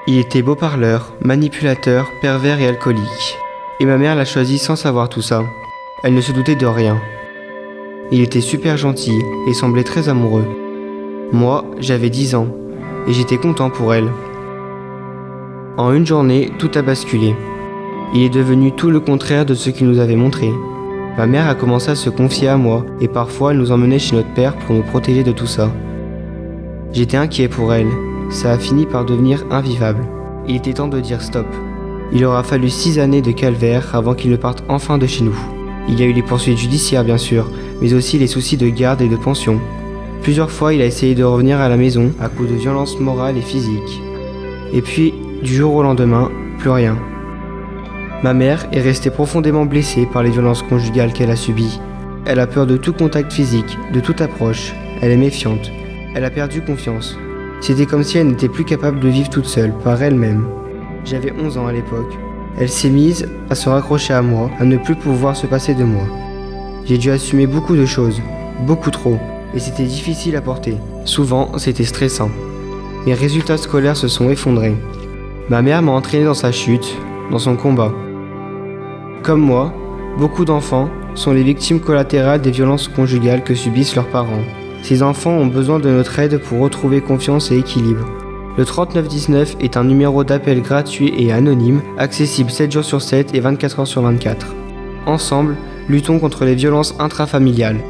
Il était beau parleur, manipulateur, pervers et alcoolique. Et ma mère l'a choisi sans savoir tout ça. Elle ne se doutait de rien. Il était super gentil et semblait très amoureux. Moi, j'avais 10 ans et j'étais content pour elle. En une journée, tout a basculé. Il est devenu tout le contraire de ce qu'il nous avait montré. Ma mère a commencé à se confier à moi et parfois elle nous emmenait chez notre père pour nous protéger de tout ça. J'étais inquiet pour elle. Ça a fini par devenir invivable. Il était temps de dire stop. Il aura fallu 6 années de calvaire avant qu'il ne parte enfin de chez nous. Il y a eu les poursuites judiciaires bien sûr, mais aussi les soucis de garde et de pension. Plusieurs fois il a essayé de revenir à la maison à coups de violences morales et physiques. Et puis, du jour au lendemain, plus rien. Ma mère est restée profondément blessée par les violences conjugales qu'elle a subies. Elle a peur de tout contact physique, de toute approche. Elle est méfiante. Elle a perdu confiance. C'était comme si elle n'était plus capable de vivre toute seule, par elle-même. J'avais 11 ans à l'époque. Elle s'est mise à se raccrocher à moi, à ne plus pouvoir se passer de moi. J'ai dû assumer beaucoup de choses, beaucoup trop, et c'était difficile à porter. Souvent, c'était stressant. Mes résultats scolaires se sont effondrés. Ma mère m'a entraîné dans sa chute, dans son combat. Comme moi, beaucoup d'enfants sont les victimes collatérales des violences conjugales que subissent leurs parents. Ces enfants ont besoin de notre aide pour retrouver confiance et équilibre. Le 3919 est un numéro d'appel gratuit et anonyme, accessible 7 jours sur 7 et 24 heures sur 24. Ensemble, luttons contre les violences intrafamiliales.